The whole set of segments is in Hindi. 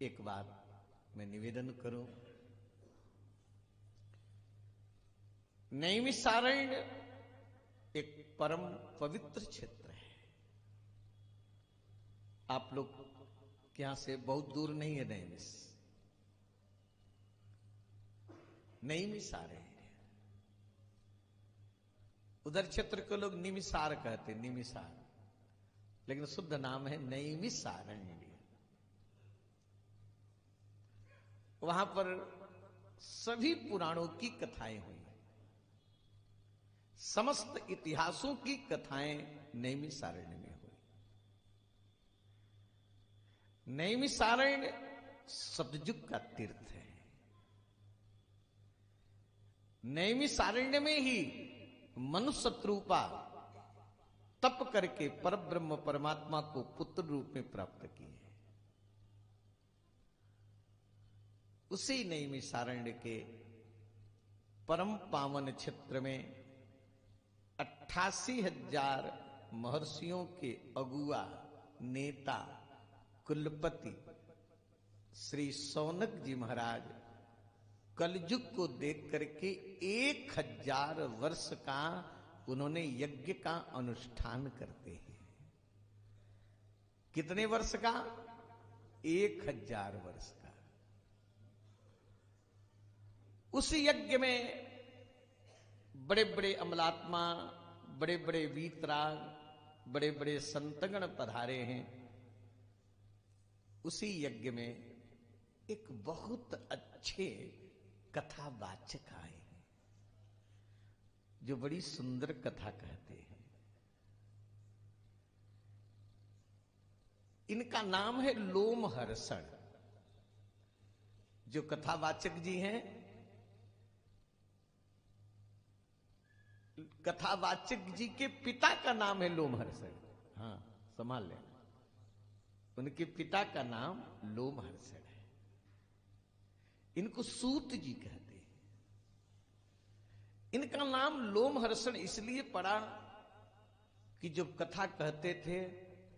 एक बार मैं निवेदन करूं। नैमिषारण्य एक परम पवित्र क्षेत्र है। आप लोग के यहां से बहुत दूर नहीं है नैमिषारण्य। उधर क्षेत्र को लोग निमिषार कहते, निमिषार, लेकिन शुद्ध नाम है नैमिषारण्य। वहां पर सभी पुराणों की कथाएं हुई, समस्त इतिहासों की कथाएं नैमिषारण्य में हुई। नैमिषारण्य सतयुग का तीर्थ है। नैमिषारण्य में ही मनुष्य रूपा तप करके परब्रह्म परमात्मा को पुत्र रूप में प्राप्त किए। उसी नैमिषारण्य के परम पावन क्षेत्र में 88,000 महर्षियों के अगुआ नेता कुलपति श्री शौनक जी महाराज कलयुग को देख करके 1000 वर्ष का उन्होंने यज्ञ का अनुष्ठान करते हैं। कितने वर्ष का? 1000 वर्ष का। उस यज्ञ में बड़े बड़े अमलात्मा, बड़े बड़े वीतराग, बड़े बड़े संतगण पधारे हैं। उसी यज्ञ में एक बहुत अच्छे कथावाचक आए हैं जो बड़ी सुंदर कथा कहते हैं। इनका नाम है लोमहर्षण। जो कथावाचक जी हैं, कथावाचक जी के पिता का नाम है लोमहर्षण। हाँ, संभाल लेना। उनके पिता का नाम लोमहर्षण है। इनको सूत जी कहते हैं। इनका नाम लोमहर्षण इसलिए पड़ा कि जब कथा कहते थे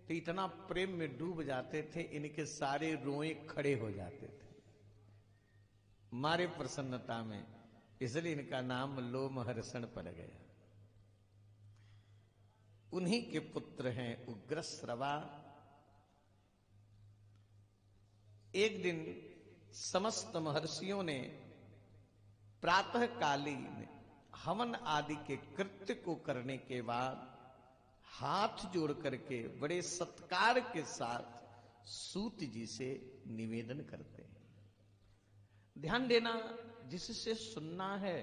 तो इतना प्रेम में डूब जाते थे, इनके सारे रोए खड़े हो जाते थे मारे प्रसन्नता में, इसलिए इनका नाम लोमहर्षण पड़ गया। उन्हीं के पुत्र हैं उग्रश्रवा। एक दिन समस्त महर्षियों ने प्रातःकालीन हवन आदि के कृत्य को करने के बाद हाथ जोड़ करके बड़े सत्कार के साथ सूत जी से निवेदन करते हैं। ध्यान देना, जिससे सुनना है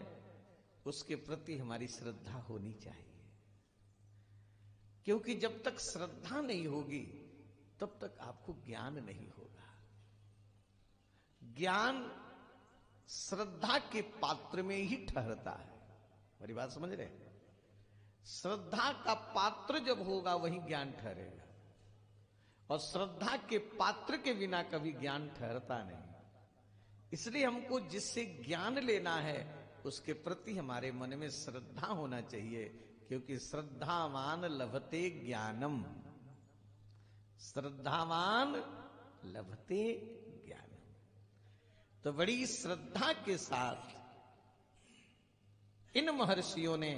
उसके प्रति हमारी श्रद्धा होनी चाहिए, क्योंकि जब तक श्रद्धा नहीं होगी तब तक आपको ज्ञान नहीं होगा। ज्ञान श्रद्धा के पात्र में ही ठहरता है। मेरी बात समझ रहे हैं? श्रद्धा का पात्र जब होगा वही ज्ञान ठहरेगा, और श्रद्धा के पात्र के बिना कभी ज्ञान ठहरता नहीं। इसलिए हमको जिससे ज्ञान लेना है उसके प्रति हमारे मन में श्रद्धा होना चाहिए, क्योंकि श्रद्धावान लभते ज्ञानम। श्रद्धावान लभते ज्ञानम। तो बड़ी श्रद्धा के साथ इन महर्षियों ने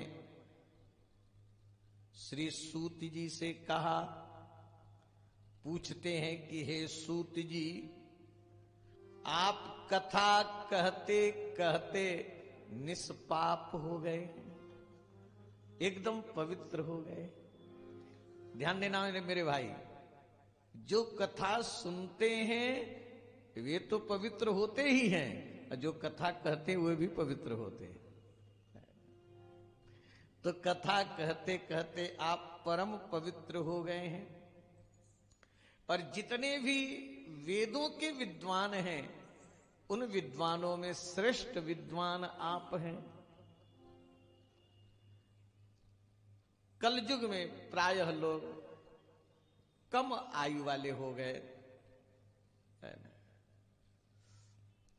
श्री सूत जी से कहा। पूछते हैं कि हे सूत जी, आप कथा कहते कहते निष्पाप हो गए, एकदम पवित्र हो गए। ध्यान देना मेरे भाई, जो कथा सुनते हैं वे तो पवित्र होते ही हैं, और जो कथा कहते हैं वे भी पवित्र होते हैं। तो कथा कहते कहते आप परम पवित्र हो गए हैं। और जितने भी वेदों के विद्वान हैं उन विद्वानों में श्रेष्ठ विद्वान आप हैं। कलयुग में प्रायः लोग कम आयु वाले हो गए, है ना?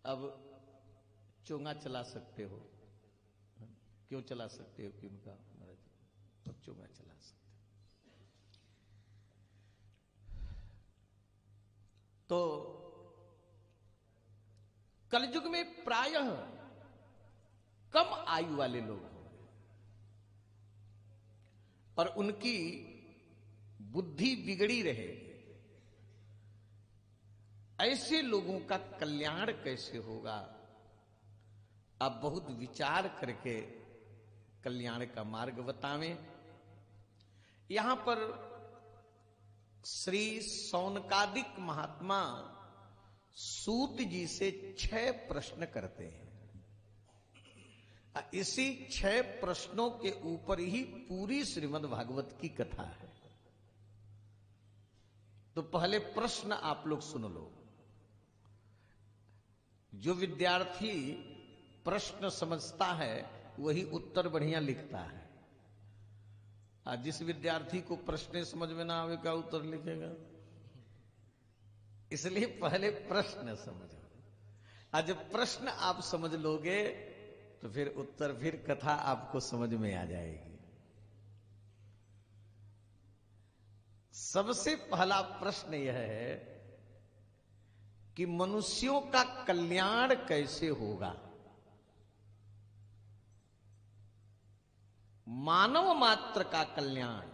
अब चोंगा चला सकते हो, क्यों चला सकते हो? कि उनका अब चोंगा चला सकते हो। तो कलयुग में प्रायः कम आयु वाले लोग होंगे और उनकी बुद्धि बिगड़ी रहेगी। ऐसे लोगों का कल्याण कैसे होगा, आप बहुत विचार करके कल्याण का मार्ग बतावें। यहां पर श्री सौनकादिक महात्मा सूत जी से 6 प्रश्न करते हैं। इसी 6 प्रश्नों के ऊपर ही पूरी श्रीमद् भागवत की कथा है। तो पहले प्रश्न आप लोग सुन लो। जो विद्यार्थी प्रश्न समझता है वही उत्तर बढ़िया लिखता है। जिस विद्यार्थी को प्रश्न समझ में ना आवे क्या उत्तर लिखेगा? इसलिए पहले प्रश्न समझो। आज जब प्रश्न आप समझ लोगे तो फिर उत्तर, फिर कथा आपको समझ में आ जाएगी। सबसे पहला प्रश्न यह है कि मनुष्यों का कल्याण कैसे होगा। मानव मात्र का कल्याण,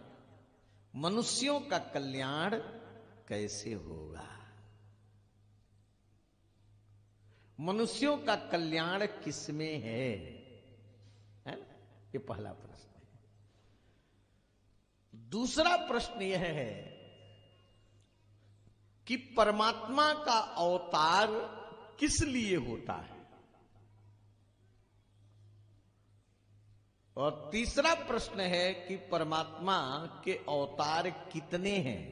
मनुष्यों का कल्याण कैसे होगा? मनुष्यों का कल्याण किसमें है ना? ये पहला प्रश्न है। दूसरा प्रश्न यह है कि परमात्मा का अवतार किस लिए होता है। और तीसरा प्रश्न है कि परमात्मा के अवतार कितने हैं।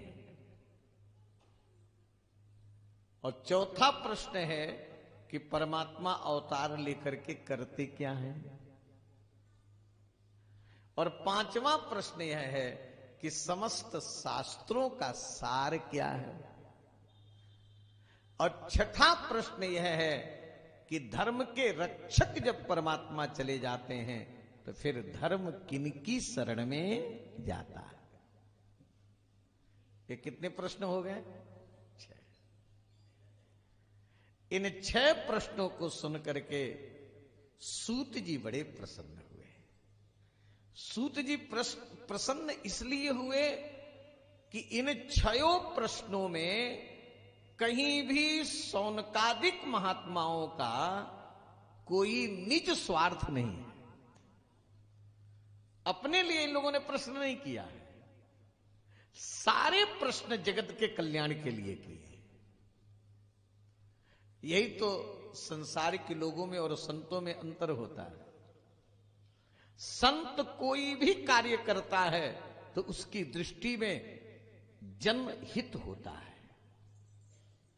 और चौथा प्रश्न है कि परमात्मा अवतार लेकर के करते क्या हैं। और पांचवा प्रश्न यह है कि समस्त शास्त्रों का सार क्या है। और छठा प्रश्न यह है कि धर्म के रक्षक जब परमात्मा चले जाते हैं तो फिर धर्म किनकी शरण में जाता है। ये कितने प्रश्न हो गए? 6। इन 6 प्रश्नों को सुन करके सूत जी बड़े प्रसन्न हुए। सूत जी प्रसन्न इसलिए हुए कि इन 6 प्रश्नों में कहीं भी सौनकादिक महात्माओं का कोई निज स्वार्थ नहीं है। अपने लिए इन लोगों ने प्रश्न नहीं किया है, सारे प्रश्न जगत के कल्याण के लिए किए। यही तो संसार के लोगों में और संतों में अंतर होता है। संत कोई भी कार्य करता है तो उसकी दृष्टि में जनहित होता है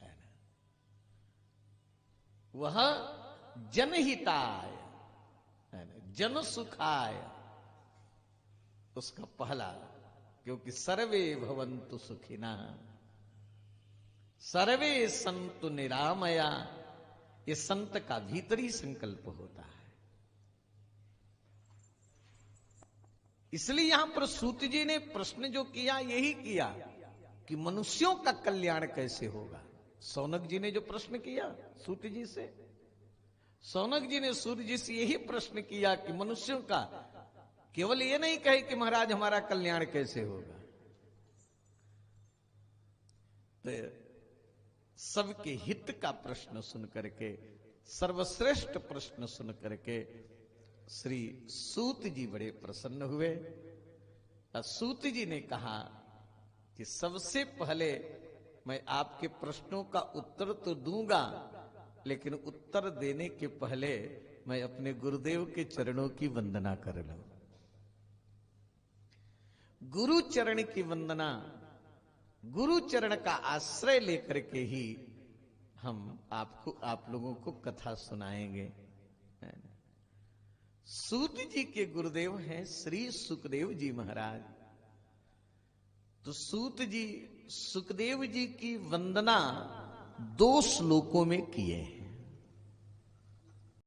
ना? वह जनहिताय है ना, जन सुखाय उसका पहला। क्योंकि सर्वे भवन्तु सुखिनः सर्वे सन्तु निरामया, ये संत का भीतरी संकल्प होता है। इसलिए यहां पर सूत जी ने प्रश्न जो किया यही किया कि मनुष्यों का कल्याण कैसे होगा। सौनक जी ने जो प्रश्न किया सूत जी से, सौनक जी ने सूत जी से यही प्रश्न किया कि मनुष्यों का, केवल ये नहीं कहे कि महाराज हमारा कल्याण कैसे होगा। तो सबके हित का प्रश्न सुन करके, सर्वश्रेष्ठ प्रश्न सुन करके श्री सूत जी बड़े प्रसन्न हुए। सूत जी ने कहा कि सबसे पहले मैं आपके प्रश्नों का उत्तर तो दूंगा, लेकिन उत्तर देने के पहले मैं अपने गुरुदेव के चरणों की वंदना कर लूं। गुरु चरण की वंदना, गुरु चरण का आश्रय लेकर के ही हम आपको, आप लोगों को कथा सुनाएंगे। सूत जी के गुरुदेव हैं श्री सुखदेव जी महाराज। तो सूत जी सुखदेव जी की वंदना 2 श्लोकों में किए हैं।